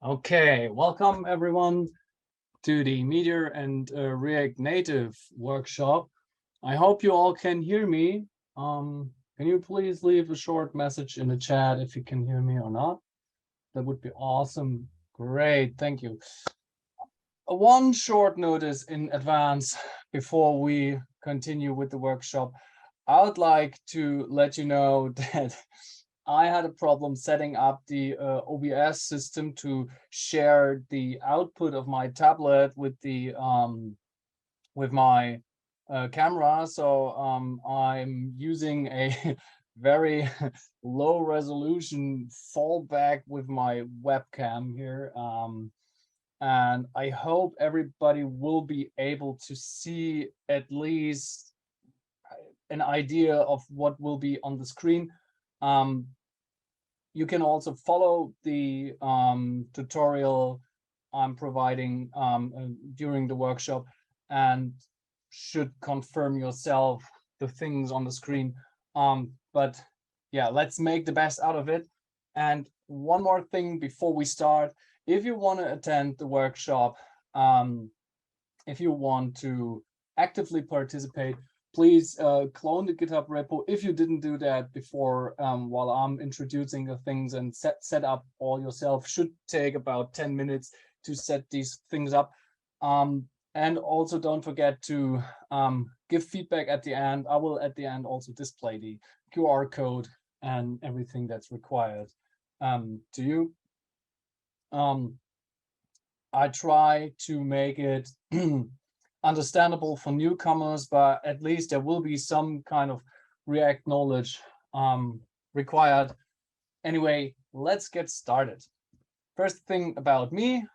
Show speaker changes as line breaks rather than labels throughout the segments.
Okay, welcome everyone to the Meteor and React Native workshop. I hope you all can hear me. Can you please leave a short message in the chat if you can hear me or not? That would be awesome. Great, thank you. One short notice in advance before we continue with the workshop. I would like to let you know that I had a problem setting up the OBS system to share the output of my tablet with my camera. So I'm using a very low resolution fallback with my webcam here. And I hope everybody will be able to see at least an idea of what will be on the screen. You can also follow the tutorial I'm providing during the workshop and should confirm yourself the things on the screen. But yeah, let's make the best out of it. And one more thing before we start, if you want to attend the workshop, if you want to actively participate, please clone the GitHub repo if you didn't do that before while I'm introducing the things, and set up all yourself. Should take about 10 minutes to set these things up. And also don't forget to give feedback at the end. I will at the end also display the QR code and everything that's required to you. I try to make it understandable for newcomers, but at least there will be some kind of React knowledge required. Anyway, let's get started. First thing about me,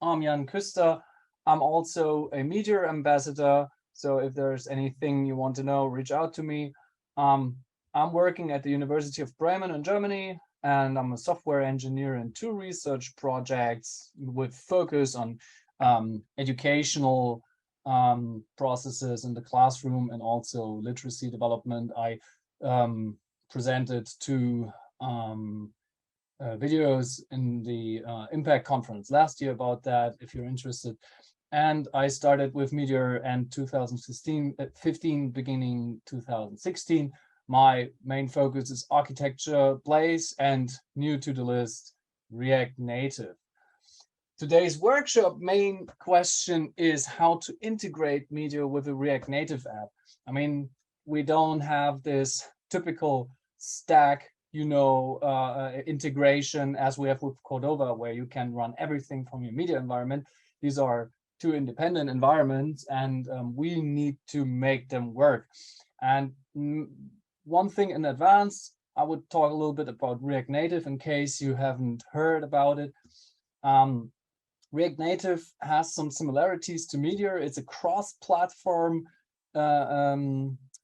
I'm Jan Küster. I'm also a Meteor ambassador. So if there's anything you want to know, reach out to me. I'm working at the University of Bremen in Germany, and I'm a software engineer in 2 research projects with focus on educational processes in the classroom and also literacy development. I presented 2 videos in the Impact conference last year about that, if you're interested. And I started with Meteor in 2015, beginning 2016. My main focus is architecture, Blaze, and new to the list, React Native. Today's workshop main question is how to integrate Meteor with a React Native app. I mean, we don't have this typical stack, integration as we have with Cordova, where you can run everything from your media environment. These are 2 independent environments, and we need to make them work. And one thing in advance, I would talk a little bit about React Native in case you haven't heard about it. React Native has some similarities to Meteor. It's a cross-platform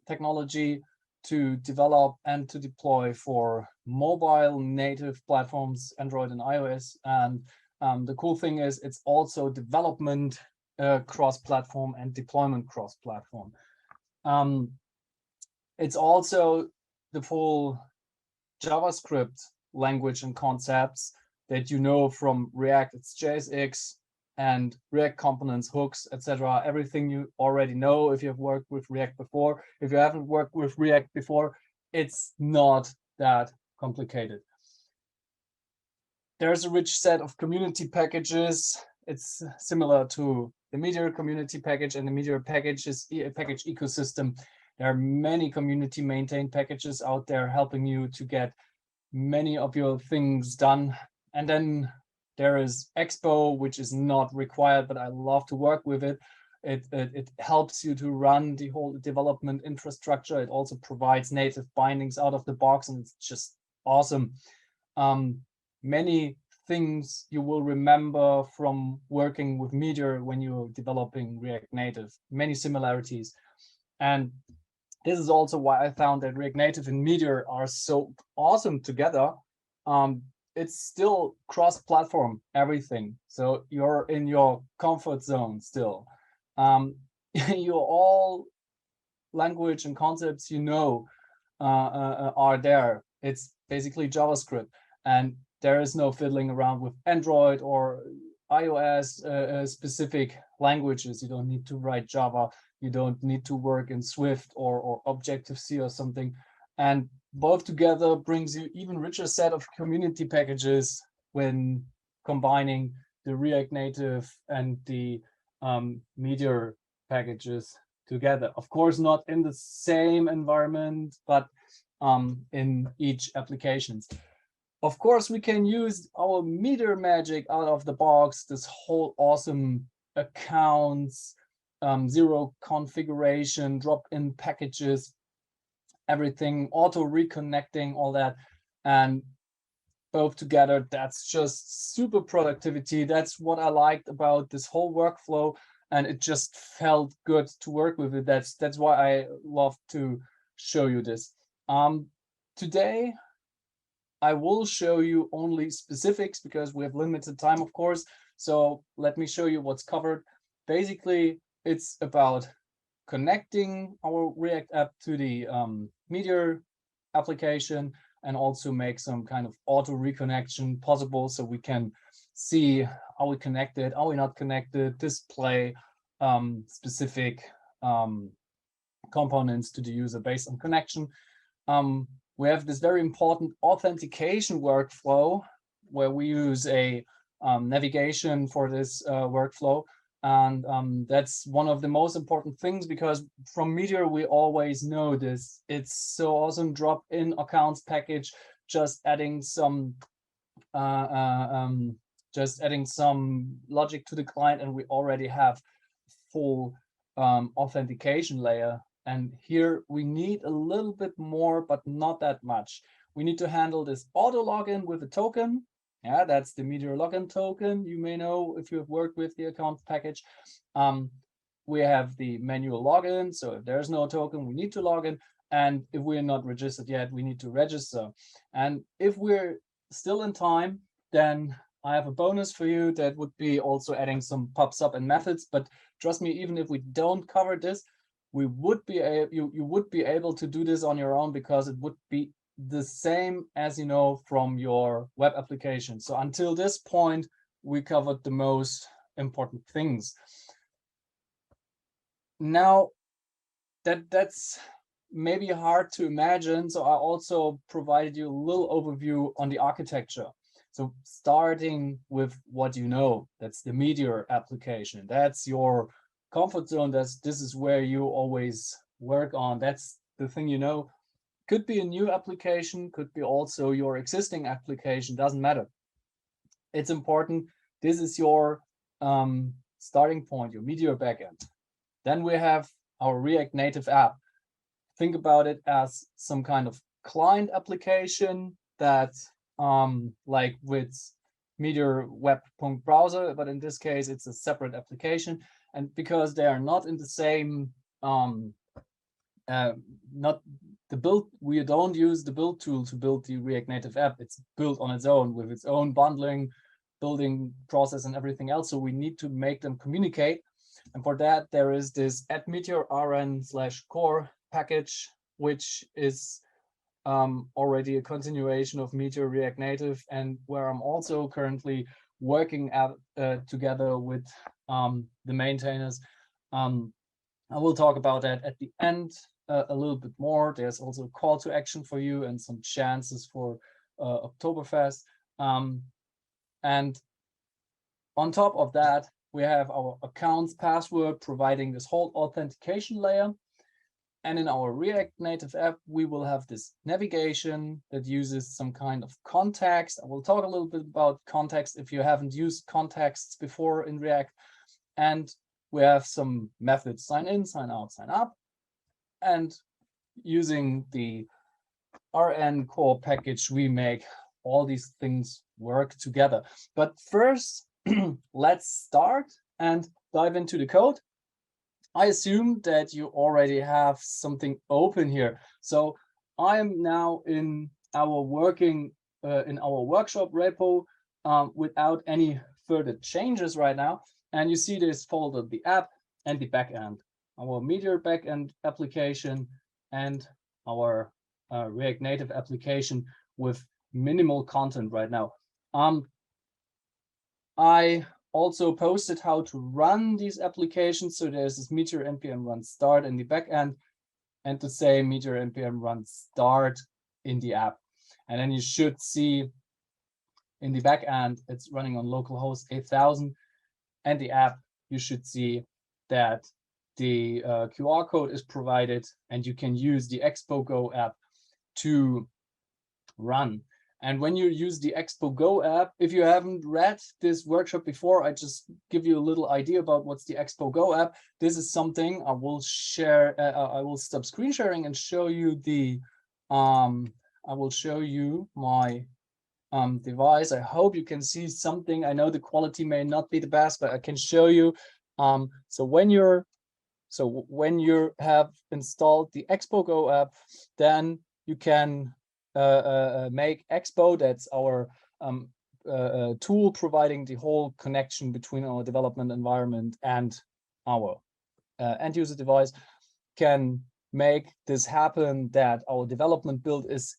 technology to develop and to deploy for mobile native platforms, Android and iOS. And the cool thing is it's also development cross-platform and deployment cross-platform. It's also the full JavaScript language and concepts that you know from React. It's JSX and React components, hooks, etc. Everything you already know if you've worked with React before. If you haven't worked with React before, it's not that complicated. There's a rich set of community packages. It's similar to the Meteor community package, and the Meteor package is a package ecosystem. There are many community maintained packages out there helping you to get many of your things done. And then there is Expo, which is not required, but I love to work with it. It helps you to run the whole development infrastructure. It also provides native bindings out of the box, and it's just awesome. Many things you will remember from working with Meteor when you're developing React Native, many similarities. And this is also why I found that React Native and Meteor are so awesome together. It's still cross-platform everything, so you're in your comfort zone still. You're all language and concepts are there. It's basically JavaScript, and there is no fiddling around with Android or iOS specific languages. You don't need to write Java. You don't need to work in Swift or Objective-C or something. And both together brings you even richer set of community packages when combining the React Native and the Meteor packages together. Of course, not in the same environment, but in each applications. Of course, we can use our Meteor magic out of the box, this whole awesome accounts, zero configuration, drop-in packages, everything, auto reconnecting, all that. And both together, that's just super productivity. That's what I liked about this whole workflow. And it just felt good to work with it. That's why I love to show you this. Today, I will show you only specifics because we have limited time, of course. So let me show you what's covered. Basically, it's about connecting our React app to the Meteor application and also make some kind of auto reconnection possible so we can see, are we connected, are we not connected, display specific components to the user based on connection. We have this very important authentication workflow where we use a navigation for this workflow. And that's one of the most important things because from Meteor, we always know this. It's so awesome, drop-in accounts package, just adding some logic to the client, and we already have full authentication layer. And here we need a little bit more, but not that much. We need to handle this auto login with a token. Yeah, that's the Meteor login token. You may know if you've worked with the account package. We have the manual login. So if there's no token, we need to log in. And if we're not registered yet, we need to register. And if we're still in time, then I have a bonus for you that would be also adding some pub/sub and methods. But trust me, even if we don't cover this, we would be you would be able to do this on your own because it would be the same as you know from your web application. So until this point, we covered the most important things. Now that's maybe hard to imagine. So I also provided you a little overview on the architecture. So starting with what you know, that's the Meteor application. That's your comfort zone. This is where you always work on. That's the thing you know. Could be a new application, could be also your existing application, doesn't matter. It's important. This is your starting point, your Meteor backend. Then we have our React Native app. Think about it as some kind of client application that like with Meteor web.browser, but in this case, it's a separate application. And because they are not in the same, not the build, we don't use the build tool to build the React Native app. It's built on its own with its own bundling, building process and everything else. So we need to make them communicate. And for that, there is this @meteor rn/core package, which is already a continuation of Meteor React Native, and where I'm also currently working together with the maintainers. I will talk about that at the end a little bit more. There's also a call to action for you and some chances for Oktoberfest. And on top of that, we have our accounts password providing this whole authentication layer. And in our React Native app, we will have this navigation that uses some kind of context. I will talk a little bit about context if you haven't used contexts before in React. And we have some methods, sign in, sign out, sign up. And using the RN core package, we make all these things work together. But first, let's start and dive into the code. I assume that you already have something open here. So I am now in our workshop repo without any further changes right now. And you see this folder, the app and the backend, our Meteor backend application and our React Native application with minimal content right now. I also posted how to run these applications. So there's this Meteor npm run start in the backend, and to say Meteor npm run start in the app. And then you should see in the backend, it's running on localhost 8000, and the app, you should see that the QR code is provided, and you can use the Expo Go app to run. And when you use the Expo Go app, if you haven't read this workshop before, I just give you a little idea about what's the Expo Go app. This is something I will share. I will stop screen sharing and show you the. I will show you my device. I hope you can see something. I know the quality may not be the best, but I can show you. So when you have installed the Expo Go app, then you can make Expo. That's our tool providing the whole connection between our development environment and our end user device, can make this happen, that our development build is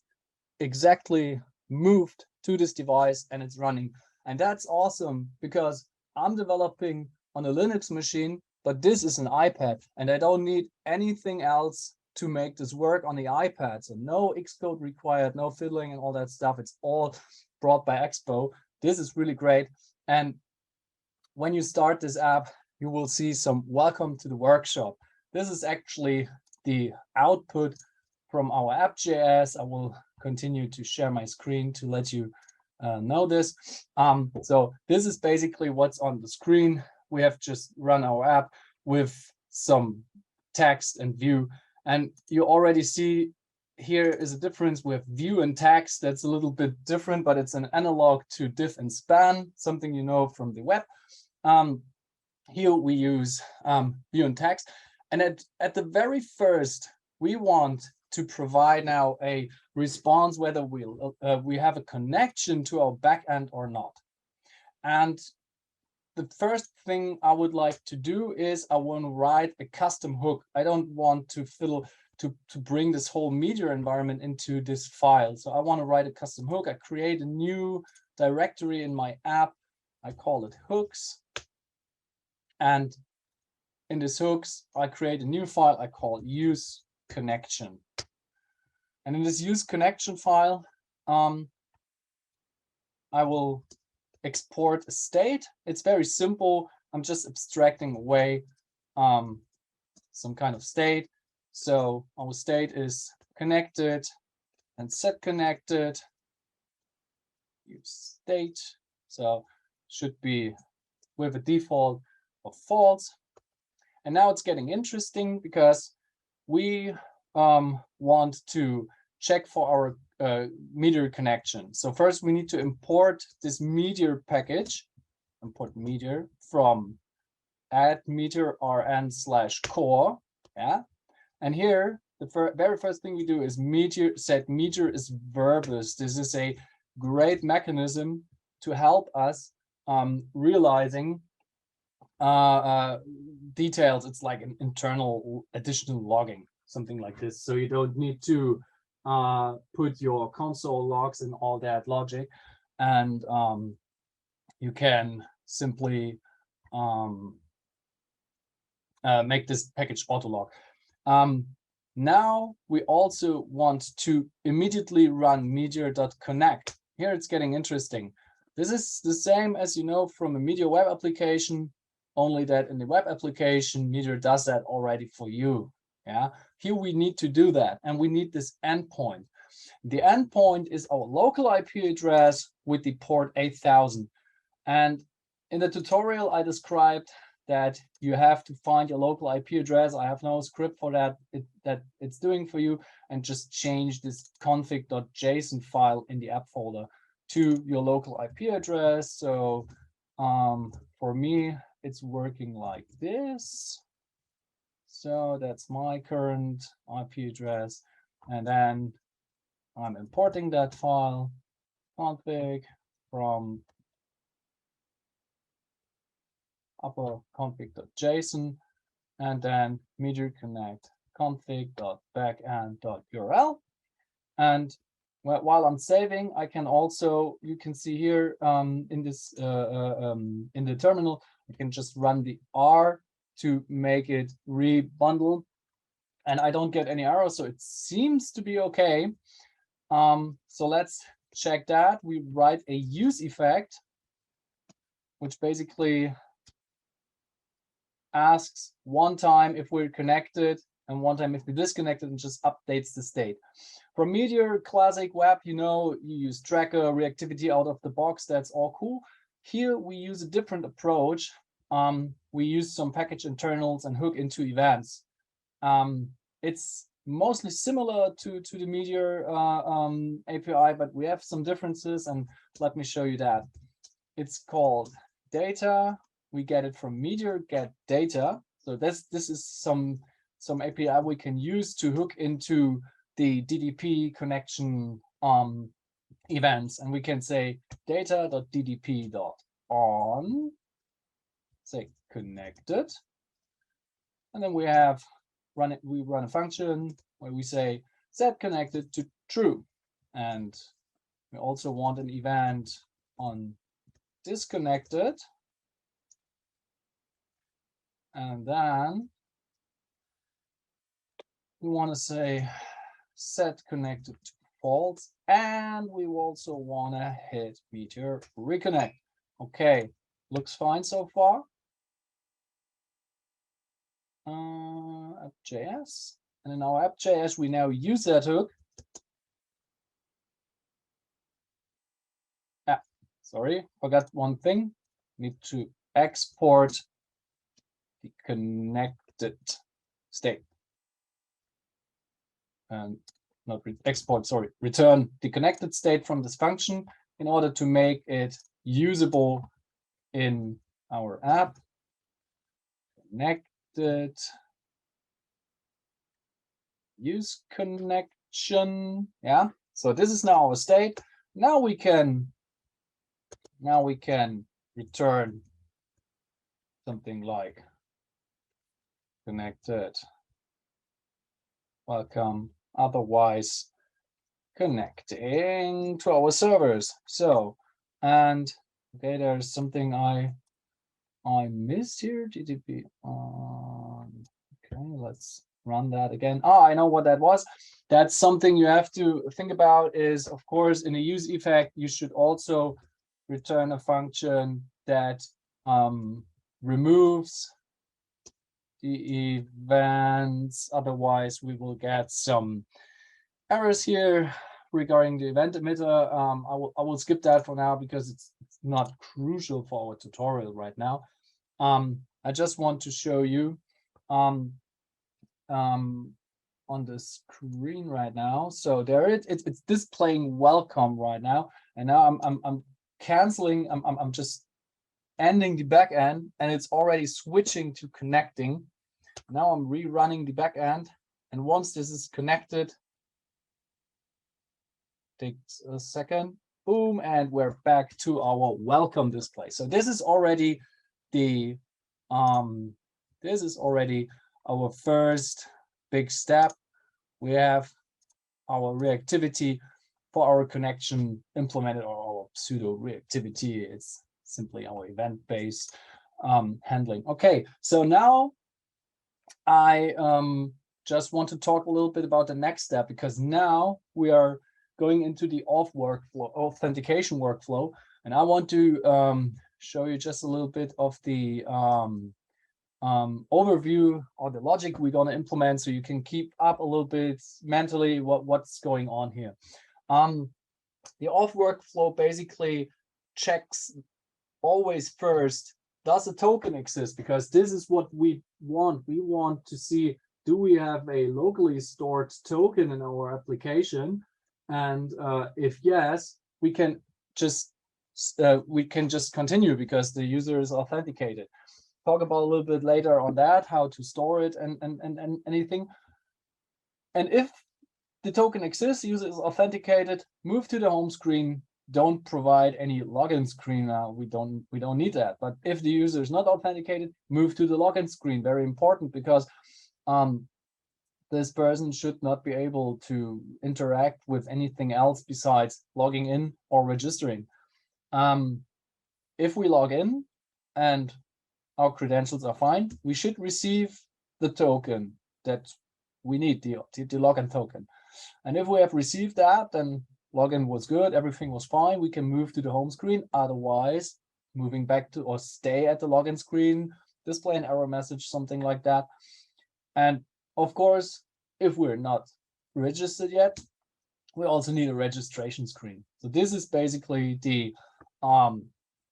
exactly moved to this device and it's running. And that's awesome, because I'm developing on a Linux machine, but this is an iPad and I don't need anything else to make this work on the iPad. So no Xcode required, no fiddling and all that stuff. It's all brought by Expo. This is really great. And when you start this app, you will see some welcome to the workshop. This is actually the output from our app.js. I will continue to share my screen to let you know this. So this is basically what's on the screen. We have just run our app with some text and view. And you already see here is a difference with view and text. That's a little bit different, but it's an analog to div and span, something you know from the web. Here we use view and text. And at the very first, we want to provide now a response whether we have a connection to our backend or not. And the first thing I would like to do is I want to write a custom hook. I don't want to bring this whole Meteor environment into this file. So I want to write a custom hook. I create a new directory in my app. I call it hooks. And in this hooks, I create a new file I call use connection. And in this use connection file, I will export a state. It's very simple. I'm just abstracting away some kind of state. So our state is connected and set connected. Use state. So should be with a default of false. And now it's getting interesting because we want to check for our Meteor connection. So first we need to import this Meteor package, import Meteor from add meteor rn/core. Yeah. And here, the very first thing we do is set Meteor is verbose. This is a great mechanism to help us realizing details. It's like an internal additional logging, something like this. So you don't need to put your console logs and all that logic, and you can simply make this package autolog. Now we also want to immediately run meteor.connect. Here it's getting interesting. This is the same as you know from a Meteor web application, only that in the web application, Meteor does that already for you. Yeah. Here we need to do that, and we need this endpoint. The endpoint is our local IP address with the port 8000. And in the tutorial, I described that you have to find your local IP address. I have no script for that, that it's doing for you, and just change this config.json file in the app folder to your local IP address. So for me, it's working like this. So that's my current IP address. And then I'm importing that file, config from upper config.json, and then meteor connect config.backend.url. And while I'm saving, I can also, you can see here in this in the terminal, I can just run the R to make it rebundle, and I don't get any errors, so it seems to be okay. So let's check that. We write a use effect, which basically asks one time if we're connected and one time if we're disconnected, and just updates the state. From Meteor Classic Web, you know, you use tracker reactivity out of the box. That's all cool. Here we use a different approach. We use some package internals and hook into events. It's mostly similar to the Meteor API, but we have some differences, and let me show you that. It's called data. We get it from Meteor get data. So this is some API we can use to hook into the DDP connection events, and we can say data.ddp.on, say connected, and then we have we run a function where we say set connected to true, and we also want an event on disconnected, and then we want to say set connected to false, and we also want to hit Meteor reconnect. Okay, looks fine so far. App.js, and in our app.js we now use that hook. Sorry, forgot one thing. Need to export the connected state. And not export, sorry, return the connected state from this function in order to make it usable in our app. Connected, use connection. Yeah, so this is now our state. Now we can return something like connected, welcome, otherwise connecting to our servers. So, and okay, there's something I missed here. GDP on. Okay, let's run that again. Oh, I know what that was. That's something you have to think about. Is of course in a use effect you should also return a function that removes the events. Otherwise, we will get some errors here regarding the event emitter. I will skip that for now because it's not crucial for our tutorial right now. I just want to show you on the screen right now. So there it's displaying welcome right now, and now I'm canceling. I'm just ending the backend, and it's already switching to connecting. Now I'm rerunning the backend, and once this is connected, takes a second, boom, and we're back to our welcome display. So this is already the our first big step. We have our reactivity for our connection implemented, or our pseudo reactivity. It's simply our event-based handling. Okay, so now I just want to talk a little bit about the next step, because now we are going into the authentication workflow, and I want to show you just a little bit of the overview or the logic we're going to implement, so you can keep up a little bit mentally what's going on here. The auth workflow basically checks always first, does a token exist? Because this is what we want. We want to see, do we have a locally stored token in our application? And if yes, we can just continue because the user is authenticated. Talk about a little bit later on that, how to store it and anything. And if the token exists, the user is authenticated, move to the home screen. Don't provide any login screen now. We don't need that. But if the user is not authenticated, move to the login screen. Very important, because this person should not be able to interact with anything else besides logging in or registering. If we log in and our credentials are fine, we should receive the token that we need, the login token. And if we have received that, then login was good, everything was fine, we can move to the home screen. Otherwise, moving back to or stay at the login screen, display an error message, something like that. And of course, if we're not registered yet, we also need a registration screen. So this is basically the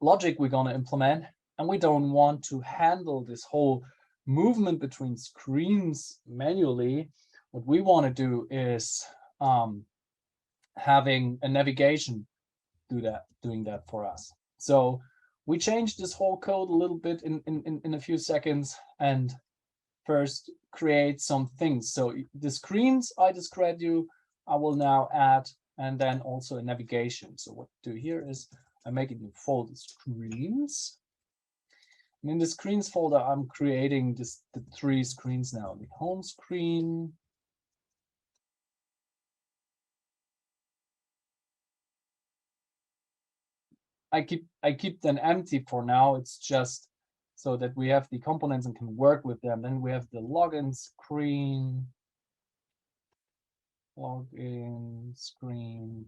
logic we're going to implement. And we don't want to handle this whole movement between screens manually. What we want to do is having a navigation doing that for us. So we changed this whole code a little bit in a few seconds, and first create some things. So the screens I described you, I will now add, and then also a navigation. So what I do here is I make a new folder, screens. And in the screens folder, I'm creating the 3 screens now. The home screen, I keep them empty for now. It's just so that we have the components and can work with them. Then we have the login screen. Login screen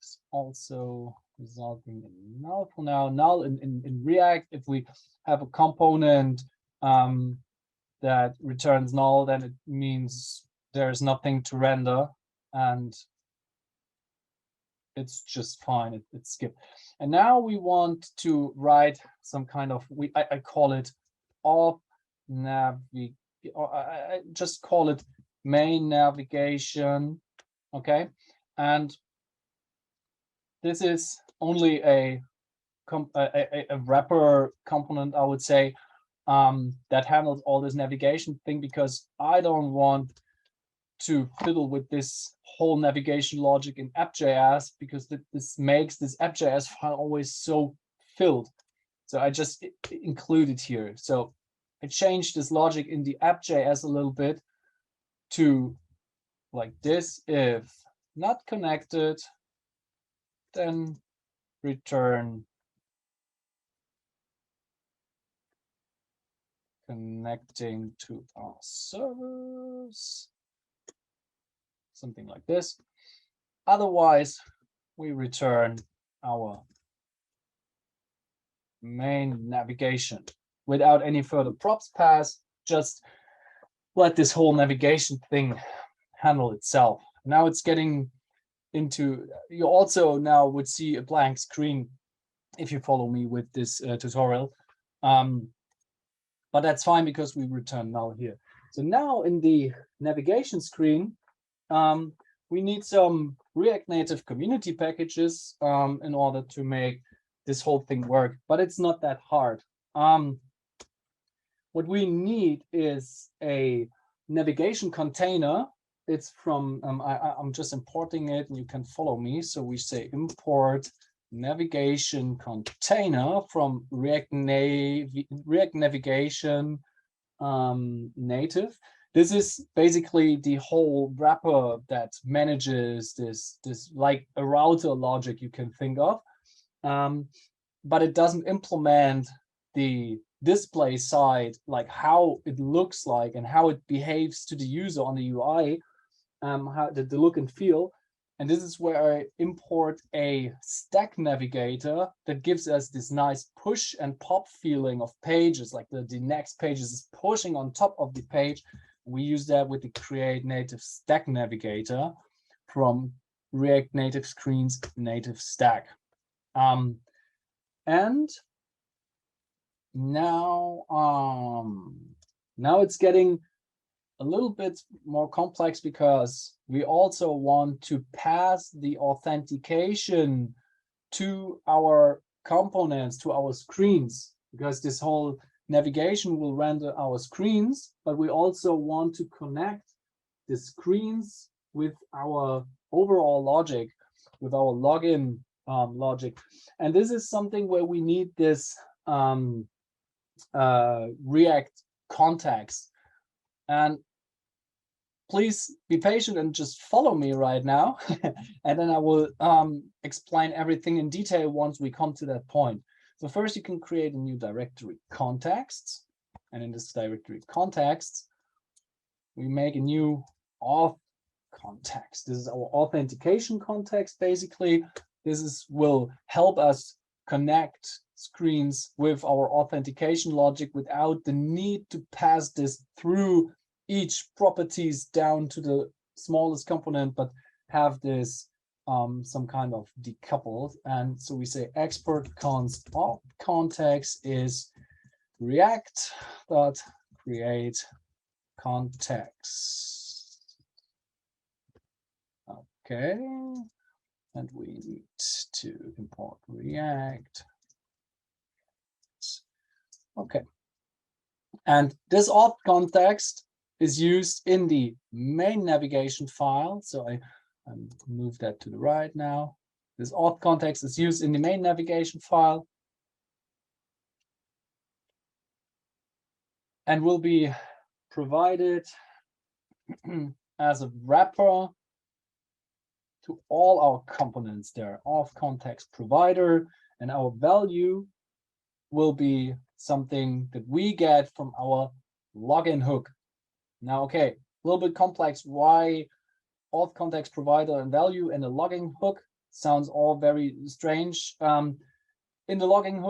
is also resulting in null for now. Null in React, if we have a component that returns null, then it means there's nothing to render and it's just fine, it's skipped. And now we want to write some kind of, I call it off navigation, or I just call it main navigation, okay? And this is only a wrapper component, I would say, that handles all this navigation thing, because I don't want to fiddle with this whole navigation logic in app.js, because this makes this app.js file always so filled. So I just include it here. So I changed this logic in the app.js a little bit to like this: if not connected, then return connecting to our servers, something like this. Otherwise, we return our main navigation without any further props pass. Just let this whole navigation thing handle itself. Now it's getting into, you also now would see a blank screen if you follow me with this tutorial. But that's fine because we return null here. So now in the navigation screen, we need some React Native community packages in order to make this whole thing work, but it's not that hard. What we need is a navigation container. It's from, I'm just importing it and you can follow me. So we say import navigation container from React Navigation native. This is basically the whole wrapper that manages this like a router logic you can think of, but it doesn't implement the display side, like how it looks like and how it behaves to the user on the UI, how the look and feel. And this is where I import a stack navigator that gives us this nice push and pop feeling of pages, like the next page is pushing on top of the page. We use that with the create native stack navigator from React Native Screens native stack. And now, now it's getting a little bit more complex, because we also want to pass the authentication to our components, to our screens, because this whole navigation will render our screens, but we also want to connect the screens with our overall logic, with our login logic. And this is something where we need this React context. And please be patient and just follow me right now. And then I will explain everything in detail once we come to that point. So first you can create a new directory, contexts. And in this directory contexts, we make a new auth context. This is our authentication context. Basically, will help us connect screens with our authentication logic without the need to pass this through each properties down to the smallest component, but have this some kind of decoupled. And so we say export const auth context is react.create context. Okay, and we need to import React. Okay, and this auth context is used in the main navigation file. So I move that to the right now. This auth context is used in the main navigation file and will be provided as a wrapper to all our components there, auth context provider, and our value will be something that we get from our login hook. Now, okay, a little bit complex. Why auth context provider and value and a login hook? Sounds all very strange. In the login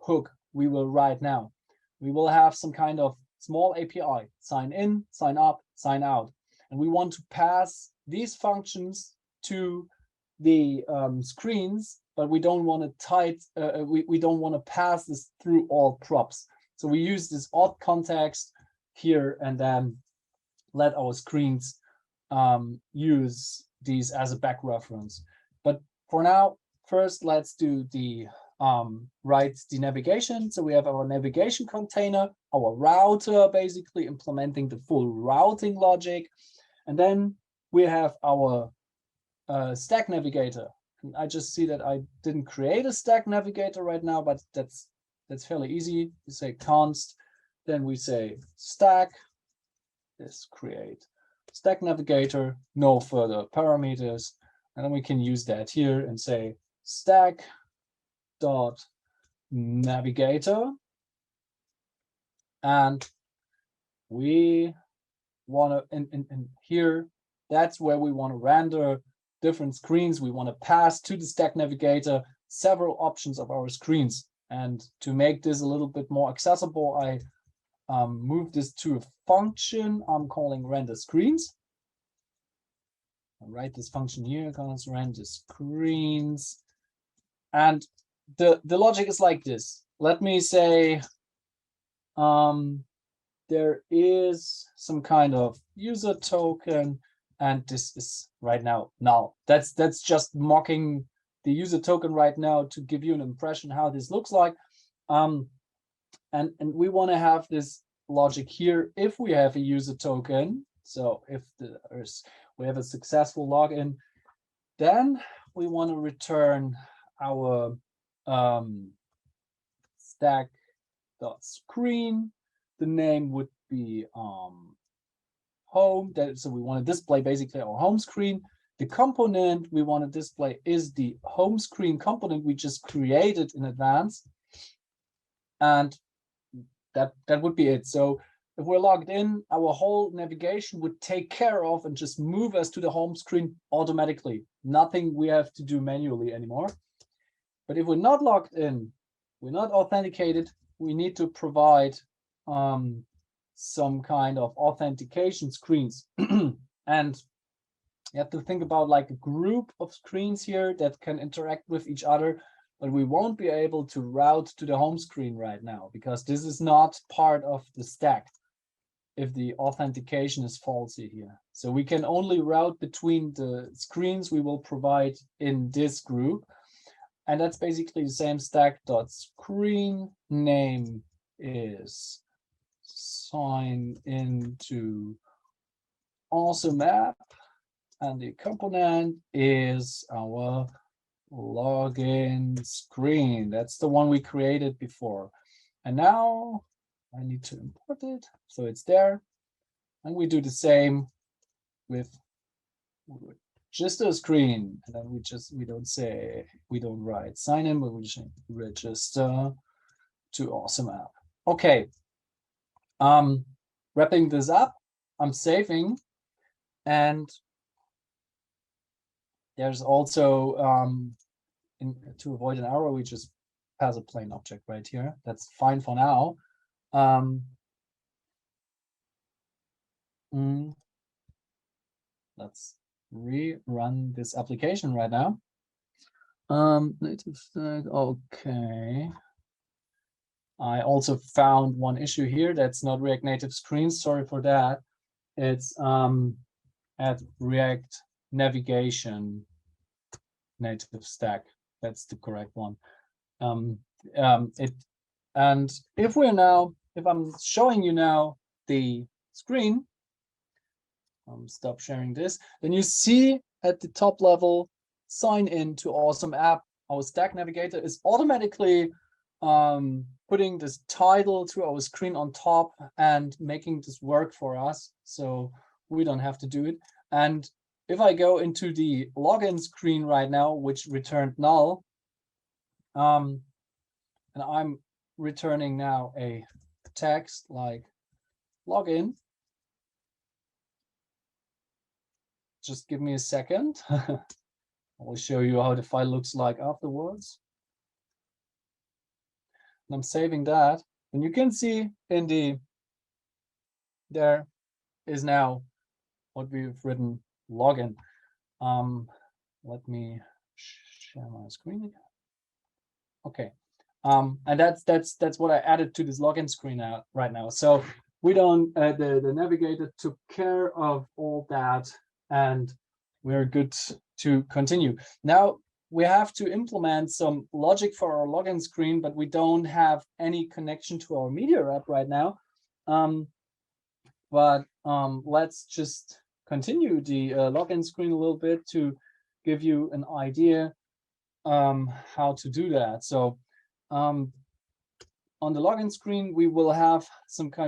hook we will write now, we will have some kind of small API, sign in, sign up, sign out. And we want to pass these functions to the screens, but we don't want to we don't want to pass this through all props. So we use this auth context here and then let our screens use these as a back reference. But for now, first let's do the write the navigation. So we have our navigation container, our router, basically implementing the full routing logic. And then we have our stack navigator. And I just see that I didn't create a stack navigator right now, but that's fairly easy. We say const, then we say stack, let's create stack navigator, no further parameters. And then we can use that here and say stack dot navigator. And we want to, and here, that's where we want to render different screens. We want to pass to the stack navigator several options of our screens. And to make this a little bit more accessible, I move this to a function I'm calling render screens. I'll write this function here, const render screens. And the logic is like this. Let me say there is some kind of user token, and this is right now null. That's just mocking the user token right now to give you an impression how this looks like. And we want to have this logic here if we have a user token. So if we have a successful login, then we want to return our stack.screen. The name would be home. So we want to display basically our home screen. The component we want to display is the home screen component we just created in advance. And that would be it. So if we're logged in, our whole navigation would take care of and just move us to the home screen automatically. Nothing we have to do manually anymore. But if we're not logged in, we're not authenticated, we need to provide some kind of authentication screens. And you have to think about like a group of screens here that can interact with each other, but we won't be able to route to the home screen right now because this is not part of the stack if the authentication is faulty here. So we can only route between the screens we will provide in this group. And that's basically the same stack.screen. Name is sign into awesome app. And the component is our login screen. That's the one we created before. And now I need to import it. So it's there. And we do the same with register screen. And then we don't write sign in, but we just register to awesome app. Okay. Wrapping this up, I'm saving, and there's also to avoid an error, we just pass a plain object right here. That's fine for now. Let's rerun this application right now. Native stack, okay. I also found one issue here. That's not React Native screens. Sorry for that. It's at React navigation native stack. That's the correct one. And if I'm showing you now the screen, stop sharing this, then you see at the top level, sign in to awesome app. Our stack navigator is automatically putting this title to our screen on top and making this work for us, so we don't have to do it. And if I go into the login screen right now, which returned null, and I'm returning now a text like login. Just give me a second. I will show you how the file looks like afterwards. And I'm saving that. And you can see there is now what we've written login. Let me share my screen again. Okay. And that's what I added to this login screen right now. So we don't the navigator took care of all that, and we're good to continue. Now we have to implement some logic for our login screen, but we don't have any connection to our Meteor app right now. Let's just continue the login screen a little bit to give you an idea how to do that. So on the login screen, we will have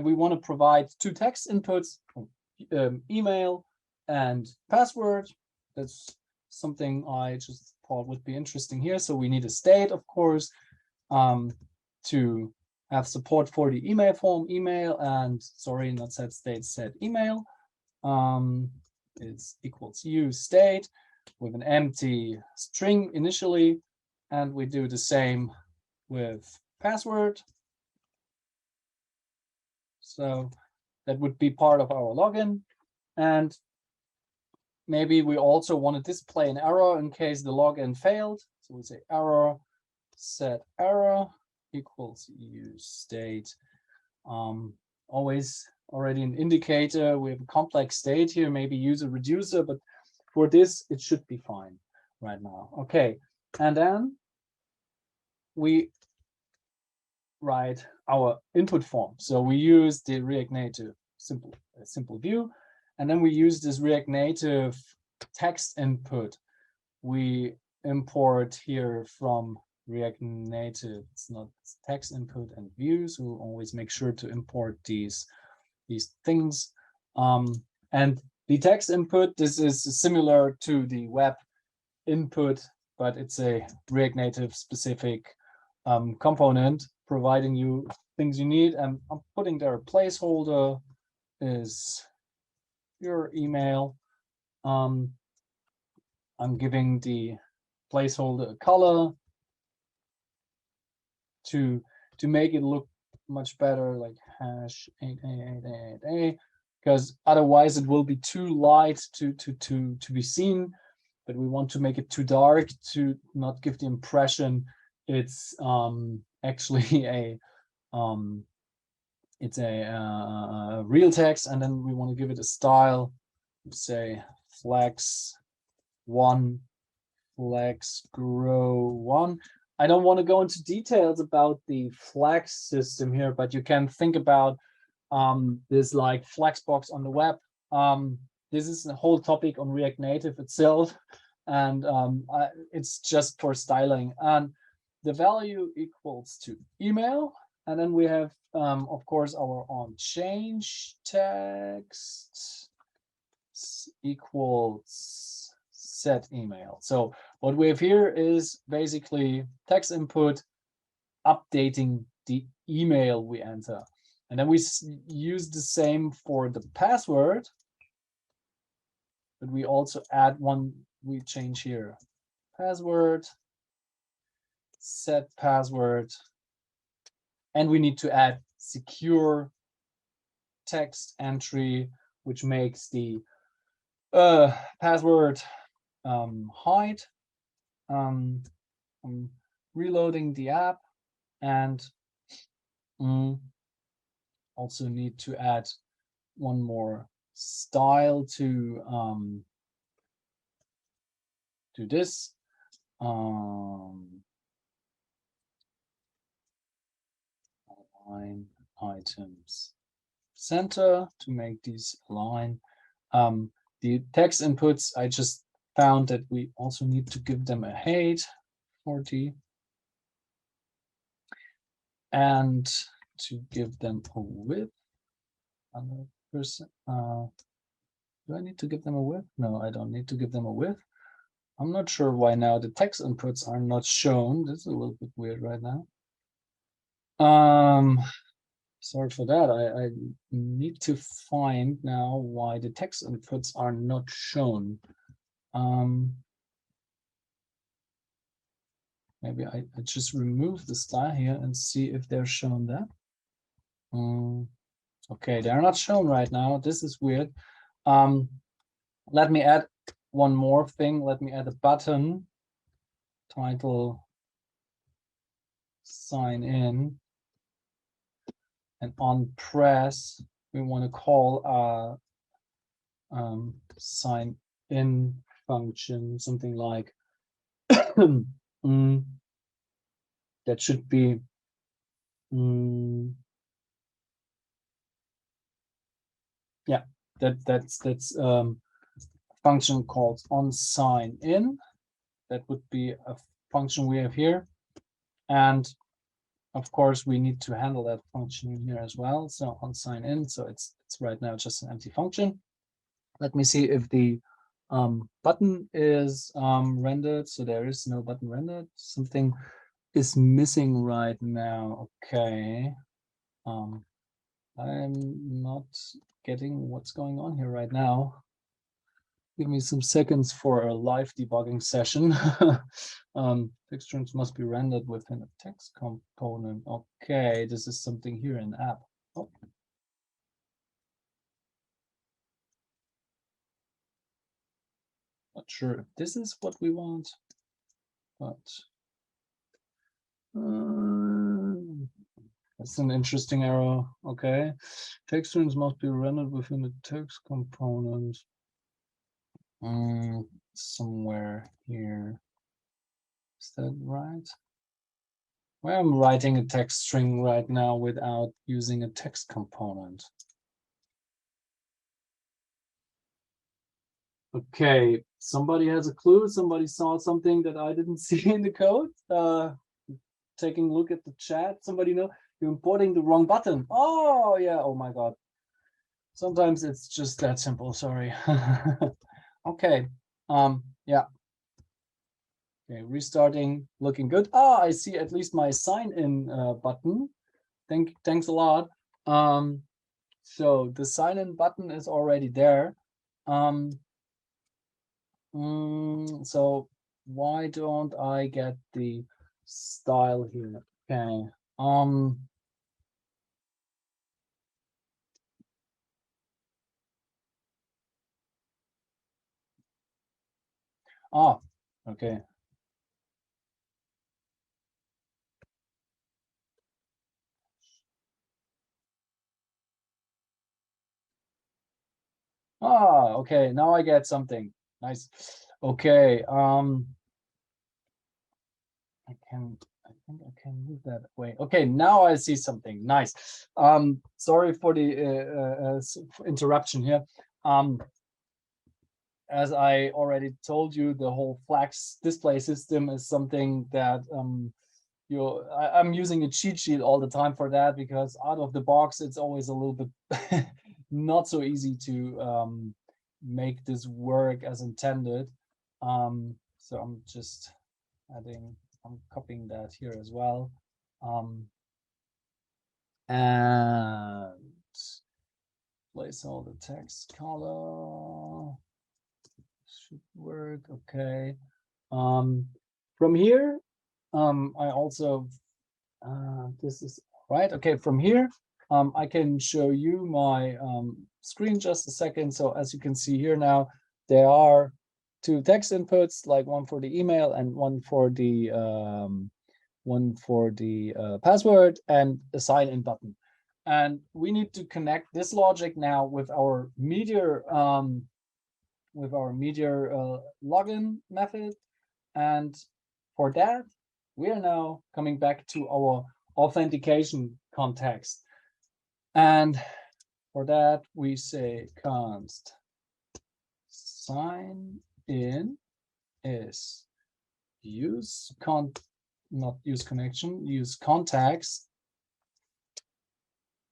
we want to provide two text inputs, email and password. That's something I just thought would be interesting here. So we need a state, of course, to have support for the email form, not set state, set email. It's equals use state with an empty string initially, and we do the same with password. So that would be part of our login. And maybe we also want to display an error in case the login failed. So we say error, set error equals use state. Always already an indicator. We have a complex state here, maybe use a reducer, but for this, it should be fine right now. Okay, and then we write our input form. So we use the React Native simple view, and then we use this React Native text input. We import here from React Native. It's not text input and views. We'll always make sure to import these things. And the text input, this is similar to the web input, but it's a React Native specific component providing you things you need. And I'm putting there a placeholder is your email. I'm giving the placeholder a color to make it look much better, like #8888, because otherwise it will be too light to be seen. But we want to make it too dark to not give the impression it's actually a real text. And then we want to give it a style, say flex 1, flex grow 1. I don't want to go into details about the flex system here, but you can think about this like flexbox on the web. This is a whole topic on React Native itself, and it's just for styling. And the value equals to email. And then we have, of course, our on change text equals set email. So what we have here is basically text input updating the email we enter. And then we use the same for the password, but we also add one, we change here, password, set password, and we need to add secure text entry, which makes the password hide. I'm reloading the app, and also need to add one more style to do this. Align items center to make these align. The text inputs, I just found that we also need to give them a height 40 and to give them a width 100%. Do I need to give them a width? No, I don't need to give them a width. I'm not sure why now the text inputs are not shown. This is a little bit weird right now. Sorry for that. I need to find now why the text inputs are not shown. Maybe I just remove the style here and see if they're shown there. Okay, they're not shown right now. This is weird. Let me add one more thing. Let me add a button, title, sign in, and on press, we want to call our sign in function, something like that should be yeah, that's function called on sign in. That would be a function we have here, and of course we need to handle that function here as well. So on sign in, so it's right now just an empty function. Let me see if the button is rendered. So there is no button rendered. Something is missing right now. Okay. I'm not getting what's going on here right now. Give me some seconds for a live debugging session. Text strings must be rendered within a text component. Okay, this is something here in app. Oh. Not sure if this is what we want, but that's an interesting error. Okay, text strings must be rendered within the text component. Somewhere here. Is that right? Well, I'm writing a text string right now without using a text component. Okay, somebody has a clue. Somebody saw something that I didn't see in the code. Taking a look at the chat. Somebody know you're importing the wrong button. Oh yeah. Oh my God. Sometimes it's just that simple. Sorry. Okay. Yeah. Okay, restarting, looking good. Ah, I see at least my sign in button. Thanks a lot. So the sign in button is already there. So why don't I get the style here? Okay. Okay. Okay. Now I get something. Nice. Okay. I think I can move that way. Okay, now I see something. Nice. Sorry for the interruption here. As I already told you, the whole flags display system is something that I'm using a cheat sheet all the time for that, because out of the box it's always a little bit not so easy to make this work as intended. So I'm just I'm copying that here as well. And place all the text color should work. Okay. From here, I also this is right. Okay, from here, I can show you my screen just a second. So as you can see here now, there are two text inputs, like one for the email and one for the password, and a sign in button. And we need to connect this logic now with our Meteor login method. And for that, we are now coming back to our authentication context. And for that, we say const sign in is not use connection, use context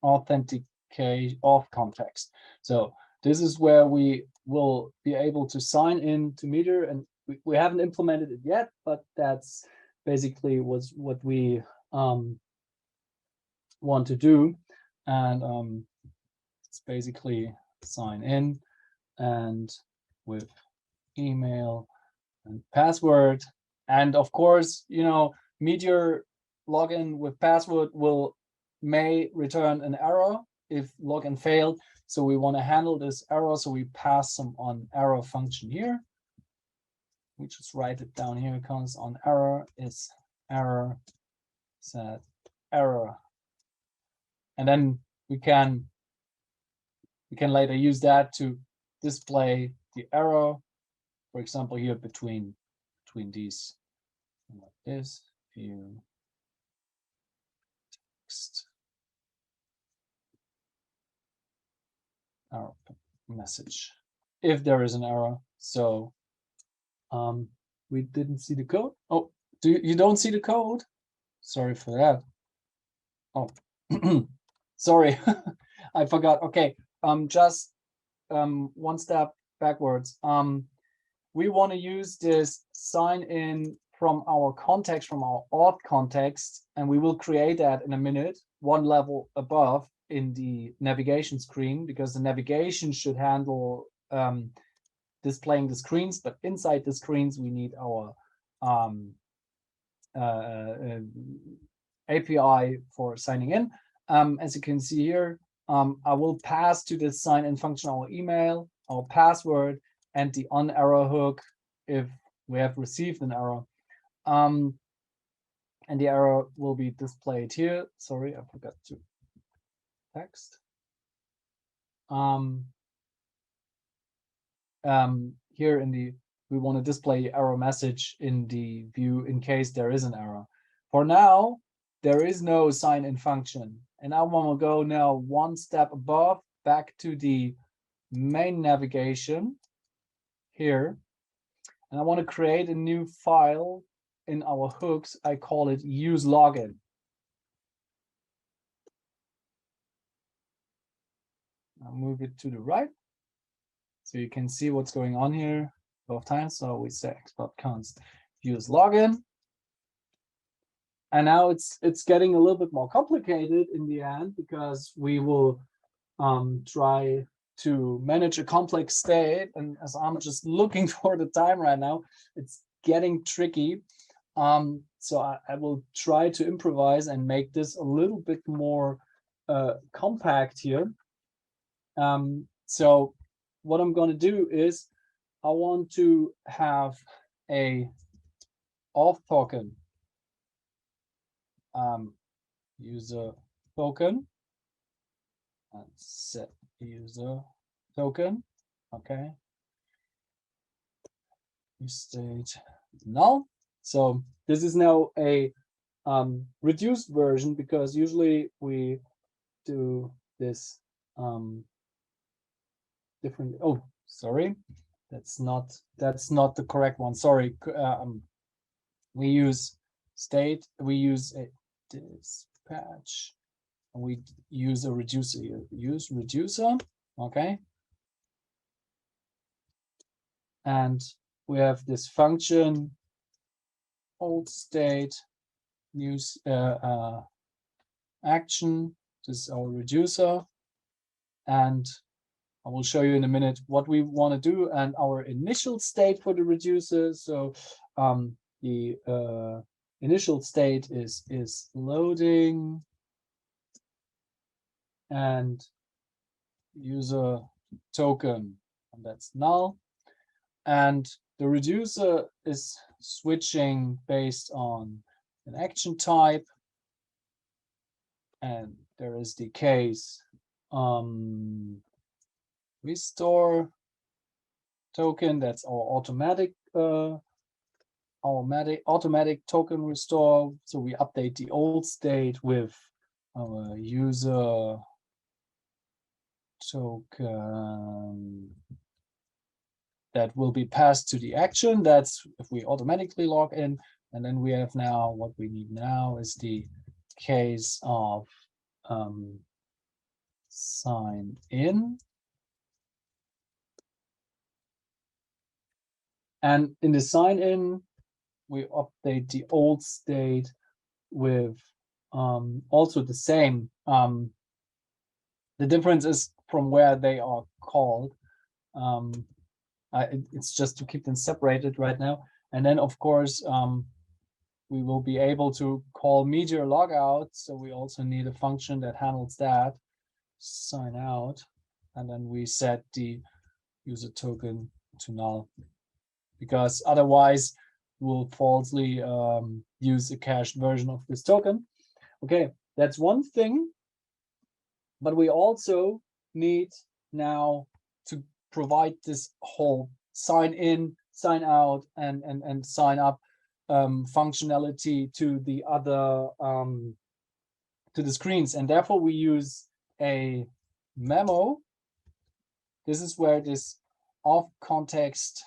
authenticate auth context. So this is where we will be able to sign in to Meteor, and we haven't implemented it yet, but that's basically what we want to do. And it's basically sign in and with email and password. And of course, Meteor login with password may return an error if login failed. So we want to handle this error. So we pass some on error function here. We just write it down here. Const on error is error set error. And then we can later use that to display the error, for example, here between these, like this, view text error message if there is an error. So we didn't see the code. Oh, you don't see the code? Sorry for that. Oh, sorry, I forgot. Okay, just one step backwards. We want to use this sign in from our context, from our auth context, and we will create that in a minute, one level above in the navigation screen, because the navigation should handle displaying the screens, but inside the screens we need our API for signing in. As you can see here, I will pass to this sign in function our email, our password, and the on error hook if we have received an error. And the error will be displayed here. Sorry, I forgot to text. Here we want to display error message in the view in case there is an error. For now, there is no sign in function. And I want to go now one step above, back to the main navigation here. And I want to create a new file in our hooks. I call it use login. I'll move it to the right so you can see what's going on here both times. So we say expo.const use login. And now it's getting a little bit more complicated in the end, because we will try to manage a complex state. And as I'm just looking for the time right now, it's getting tricky. So I will try to improvise and make this a little bit more compact here. So what I'm going to do is I want to have a auth token, user token, and set user token. Okay. State null. So this is now a reduced version, because usually we do this different. Oh, sorry, that's not the correct one. Sorry. We use state, we use a dispatch, and we use a reducer here. Use reducer, okay. And we have this function old state new action. This is our reducer, and I will show you in a minute what we want to do and our initial state for the reducer. So the initial state is loading and user token, and that's null. And the reducer is switching based on an action type. And there is the case restore token. That's our automatic token restore. So we update the old state with our user token that will be passed to the action. That's if we automatically log in. And then we have now, what we need now is the case of sign in. And in the sign in, we update the old state with also the same. The difference is from where they are called. It's just to keep them separated right now. And then, of course, we will be able to call Meteor logout. So we also need a function that handles that. Sign out. And then we set the user token to null, because otherwise we'll falsely use a cached version of this token. Okay, that's one thing. But we also need now to provide this whole sign in, sign out, and sign up functionality to the other to the screens, and therefore we use a memo. This is where this off context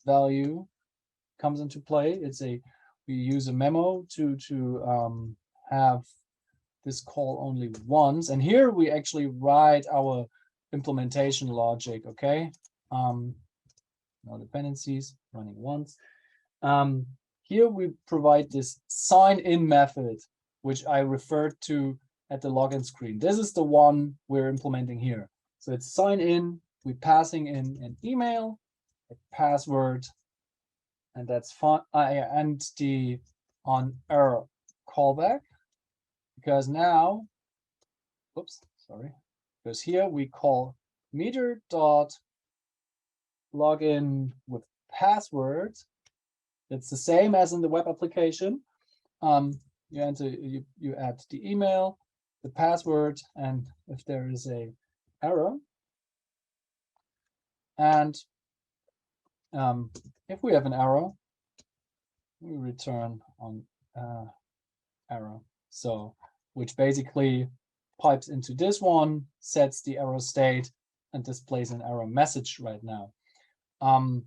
value comes into play. We use a memo to have this call only once, and here we actually write our implementation logic. Okay, no dependencies, running once. Here we provide this sign in method, which I referred to at the login screen. This is the one we're implementing here. So it's sign in, we're passing in an email, a password, and that's fine. And the on error callback, because now, oops, sorry, because here we call meteor.login with password. It's the same as in the web application. You enter, you add the email, the password, and if there is a error, and if we have an error, we return on error. So, which basically pipes into this one, sets the error state, and displays an error message right now. I'm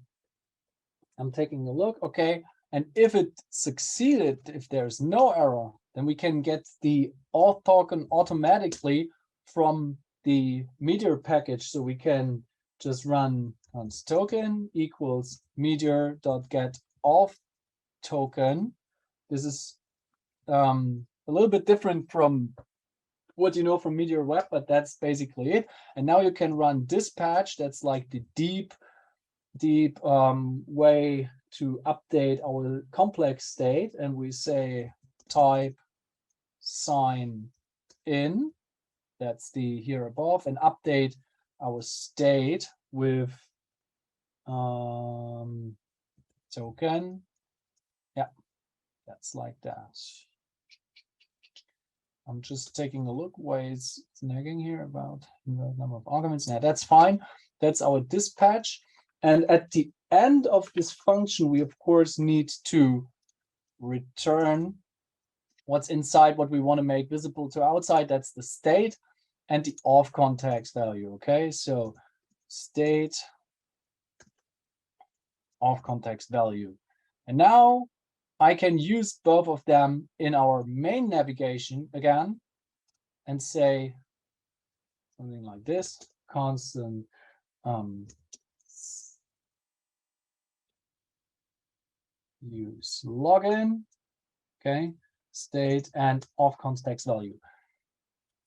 taking a look, okay, and if it succeeded, if there's no error, then we can get the auth token automatically from the Meteor package. So we can just run const token equals meteor.get auth token. This is a little bit different from what you know from Meteor Web, but that's basically it. And now you can run dispatch. That's like the deep way to update our complex state, and we say type sign in, that's the here above, and update our state with token. Yeah, that's like that. I'm just taking a look why it's nagging here about the number of arguments. Now that's fine. That's our dispatch. And at the end of this function, we of course need to return what's inside, what we want to make visible to outside. That's the state and the off context value. Okay, so state off context value. And now I can use both of them in our main navigation again and say something like this, constant use login, okay, state and auth context value.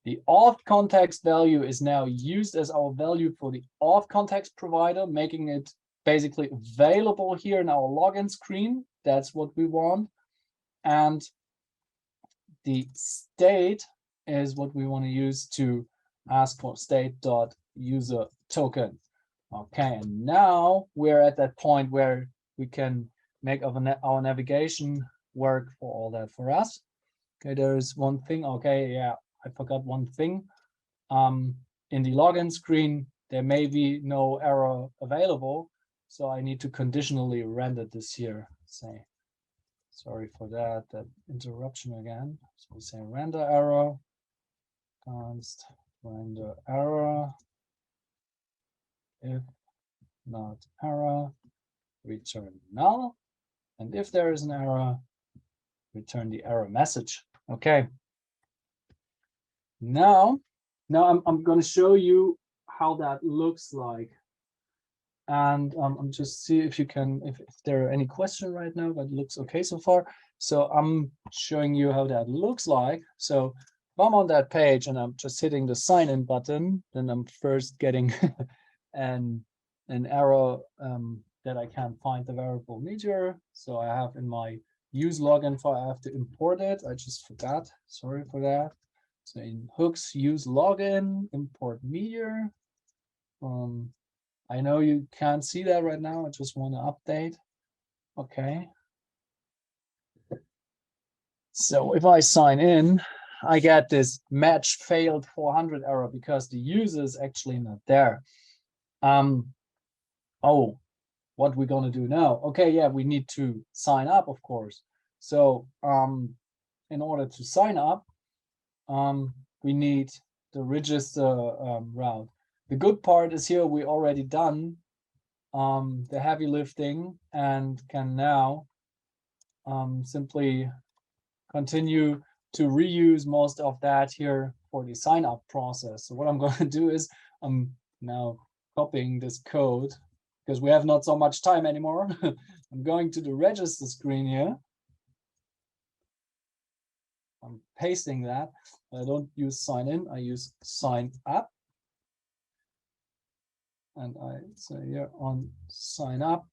The auth context value is now used as our value for the auth context provider, making it basically available here in our login screen. That's what we want. And the state is what we want to use to ask for state.user token. Okay, and now we're at that point where we can make our navigation work for all that for us. Okay, there is one thing. Okay, yeah, I forgot one thing. In the login screen, there may be no error available, so I need to conditionally render this here. Say, sorry for that interruption again. So we say render error, const render error. If not error, return null. And if there is an error, return the error message. Okay. Now I'm going to show you how that looks like. And I'm just see if you can, if there are any questions right now, that looks okay so far. So I'm showing you how that looks like. So if I'm on that page and I'm just hitting the sign in button, then I'm first getting an error that I can't find the variable Meteor. So I have in my use login file, I have to import it. I just forgot, sorry for that. So in hooks, use login, import Meteor. I know you can't see that right now. I just want to update. Okay. So if I sign in, I get this match failed 400 error because the user is actually not there. Oh, what we're going to do now? Okay, yeah, we need to sign up, of course. So in order to sign up, we need the register route. The good part is here we already done the heavy lifting and can now simply continue to reuse most of that here for the sign up process. So what I'm going to do is I'm now copying this code because we have not so much time anymore. I'm going to the register screen here. I'm pasting that. I don't use sign in, I use sign up. And I say here on sign up,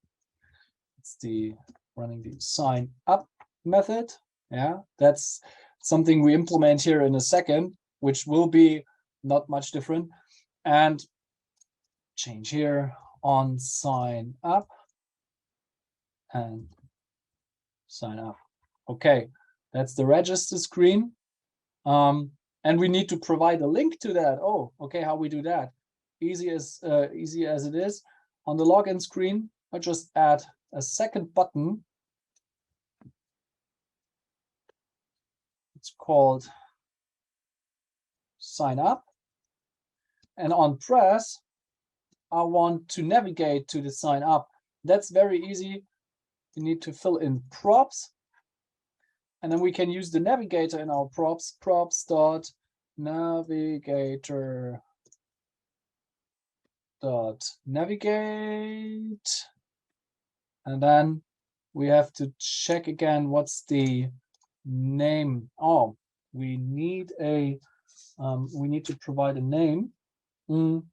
it's the running the sign up method. Yeah, that's something we implement here in a second, which will be not much different. And change here on sign up and sign up. Okay, that's the register screen. And we need to provide a link to that. Oh, okay, how we do that? Easy as it is. On the login screen, I just add a second button. It's called sign up. And on press, I want to navigate to the sign up. That's very easy. You need to fill in props. And then we can use the navigator in our props, props.navigator.navigate. And then we have to check again what's the name. Oh, we need a we need to provide a name. And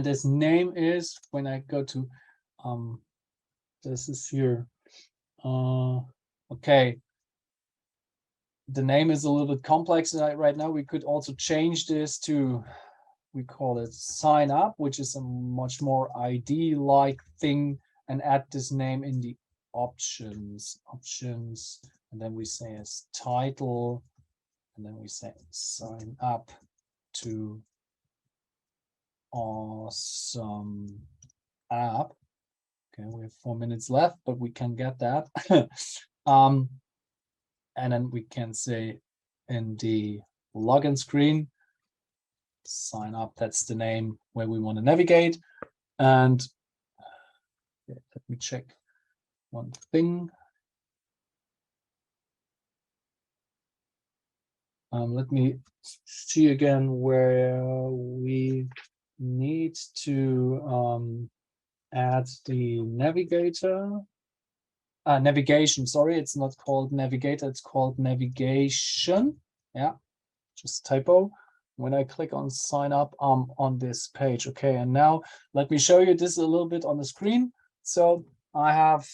this name is, when I go to this is here. Okay. The name is a little bit complex right now. We could also change this to, we call it sign up, which is a much more ID-like thing, and add this name in the options, and then we say as title, and then we say sign up to awesome app. Okay, we have 4 minutes left, but we can get that. And then we can say in the login screen, sign up, that's the name where we want to navigate. And let me check one thing. Let me see again where we need to add the navigator. Navigation, sorry, it's not called navigator, it's called navigation. Yeah, just typo. When I click on sign up, I'm on this page. Okay, and now let me show you this a little bit on the screen. So I have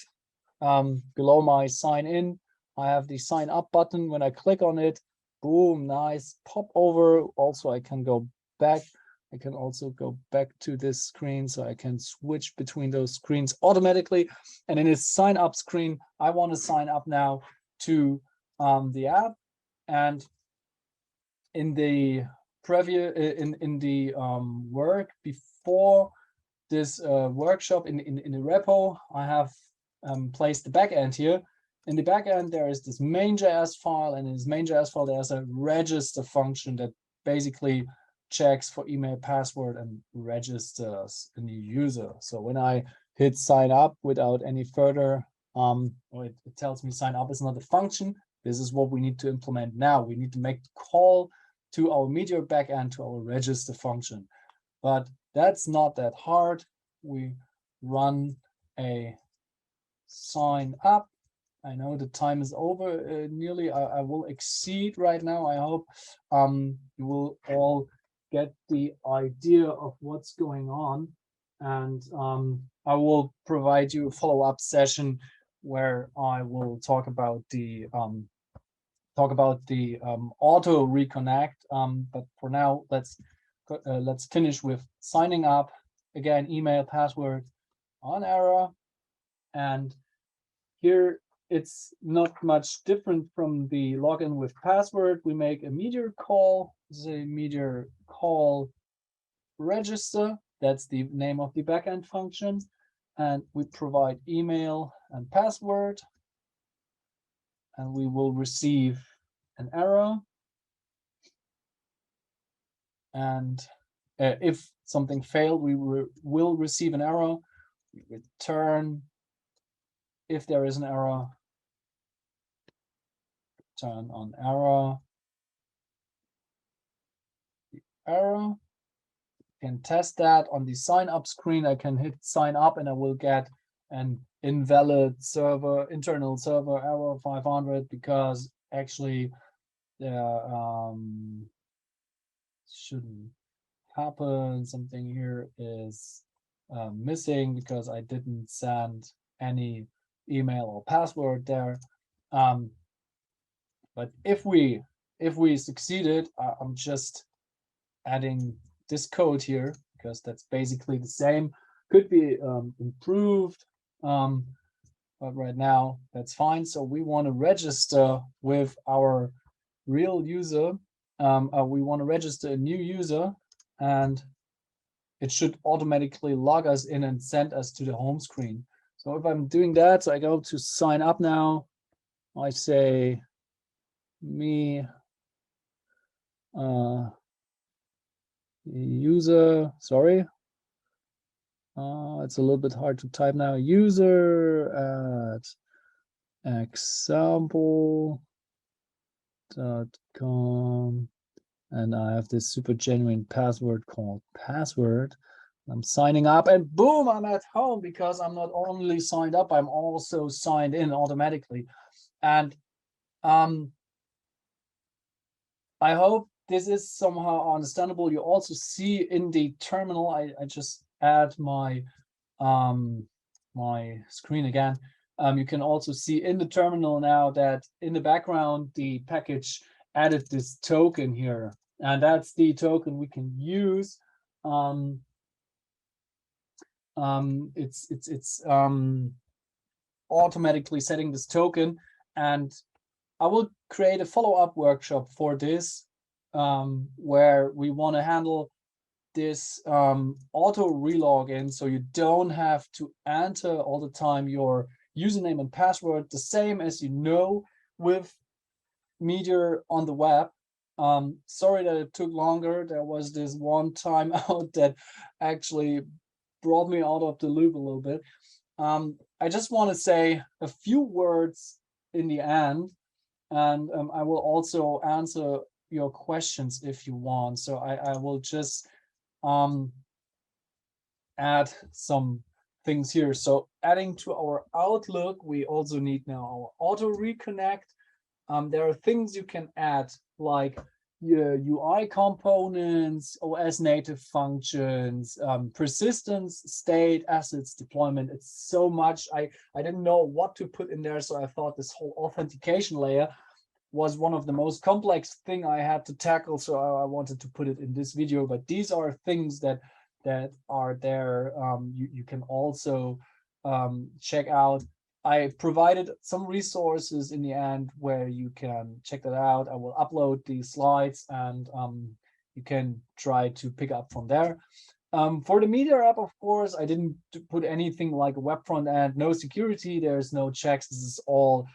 below my sign in, I have the sign up button. When I click on it, boom, nice, pop over. Also, I can go back. I can also go back to this screen, so I can switch between those screens automatically. And in this sign up screen, I want to sign up now to the app. And in the preview, in the work before this workshop in the repo, I have placed the backend here. In the backend, there is this main.js file, and in this main.js file, there's a register function that basically checks for email password and registers a new user. So when I hit sign up without any further, it tells me sign up is not a function. This is what we need to implement now. We need to make the call to our Meteor backend, to our register function. But that's not that hard. We run a sign up. I know the time is over nearly. I will exceed right now. I hope you will all get the idea of what's going on. And I will provide you a follow-up session where I will talk about the auto reconnect. But for now, let's finish with signing up. Again, email, password on error. And here it's not much different from the login with password. We make a Meteor call. This is a Meteor call register. That's the name of the backend function. And we provide email and password. And we will receive an error. And if something failed, we will receive an error. We return if there is an error. Turn on error. The error. Can test that on the sign up screen. I can hit sign up and I will get an invalid server, internal server error 500 because actually there shouldn't happen. Something here is missing because I didn't send any email or password there. But if we succeeded, I'm just adding this code here because that's basically the same. Could be improved, but right now that's fine. So we want to register with our real user. We want to register a new user, and it should automatically log us in and send us to the home screen. So if I'm doing that, so I go to sign up now. I say me user, sorry. It's a little bit hard to type now. User at example.com. And I have this super genuine password called password. I'm signing up and boom, I'm at home because I'm not only signed up, I'm also signed in automatically. And I hope this is somehow understandable. You also see in the terminal, I just add my my screen again. You can also see in the terminal now that in the background, the package added this token here, and that's the token we can use. It's automatically setting this token, and I will create a follow-up workshop for this, where we want to handle this auto relogin, so you don't have to enter all the time your username and password, the same as you know with Meteor on the web. Sorry that it took longer. There was this one time out that actually brought me out of the loop a little bit. I just want to say a few words in the end, and I will also answer your questions if you want. So I will just add some things here. So adding to our Outlook, we also need now our auto reconnect. There are things you can add like UI components, OS native functions, persistence, state, assets, deployment. It's so much. I didn't know what to put in there, so I thought this whole authentication layer was one of the most complex thing I had to tackle. So I wanted to put it in this video. But these are things that are there. You can also check out. I provided some resources in the end where you can check that out. I will upload these slides and you can try to pick up from there. For the Meteor app, of course, I didn't put anything like a web front end, no security, there's no checks. This is all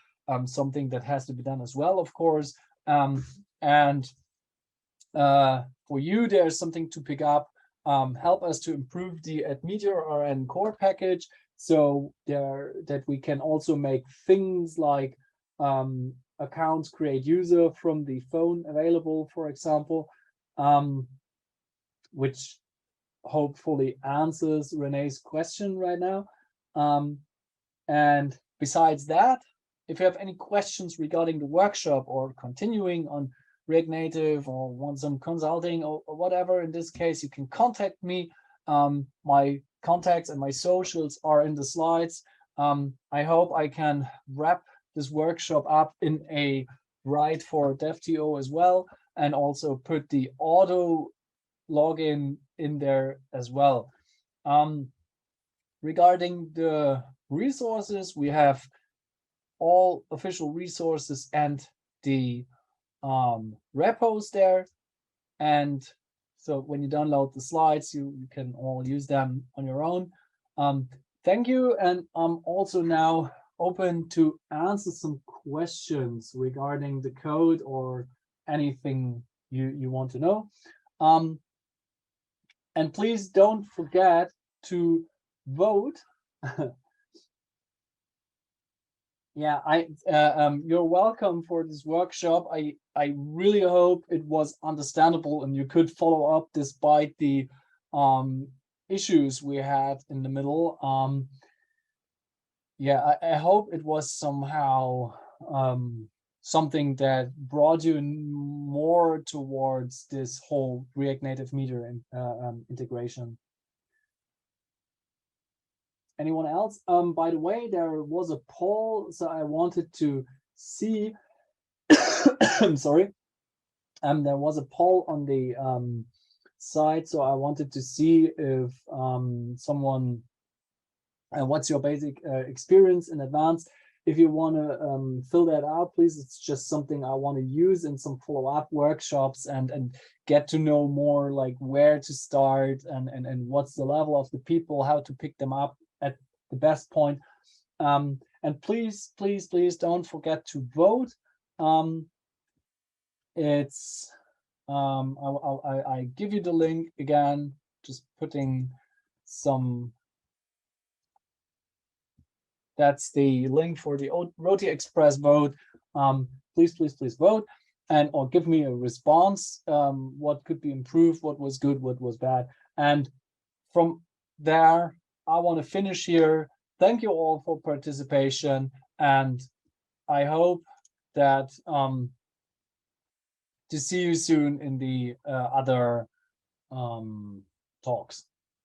something that has to be done as well, of course. And for you, there's something to pick up. Help us to improve the at Meteor RN core package, so that we can also make things like accounts create user from the phone available, for example, which hopefully answers Renee's question right now. And besides that, if you have any questions regarding the workshop or continuing on React Native or want some consulting or whatever, in this case, you can contact me. My contacts and my socials are in the slides. I hope I can wrap this workshop up in a write for DevTO as well, and also put the auto login in there as well. Regarding the resources, we have all official resources and the repos there. And so when you download the slides, you can all use them on your own. Thank you. And I'm also now open to answer some questions regarding the code or anything you want to know. And please don't forget to vote. Yeah, you're welcome for this workshop. I really hope it was understandable and you could follow up despite the issues we had in the middle. Yeah, I hope it was somehow something that brought you more towards this whole React Native Meteor integration. Anyone else? By the way, there was a poll, so I wanted to see. I'm sorry. There was a poll on the site, so I wanted to see if someone, what's your basic experience in advance. If you want to fill that out, please. It's just something I want to use in some follow-up workshops and get to know more, like where to start and what's the level of the people, how to pick them up at the best point. And please don't forget to vote. It's I give you the link again, just putting some. That's the link for the Roti Express vote. Please vote and or give me a response. What could be improved, what was good, what was bad. And from there, I want to finish here. Thank you all for participation. And I hope that to see you soon in the other talks.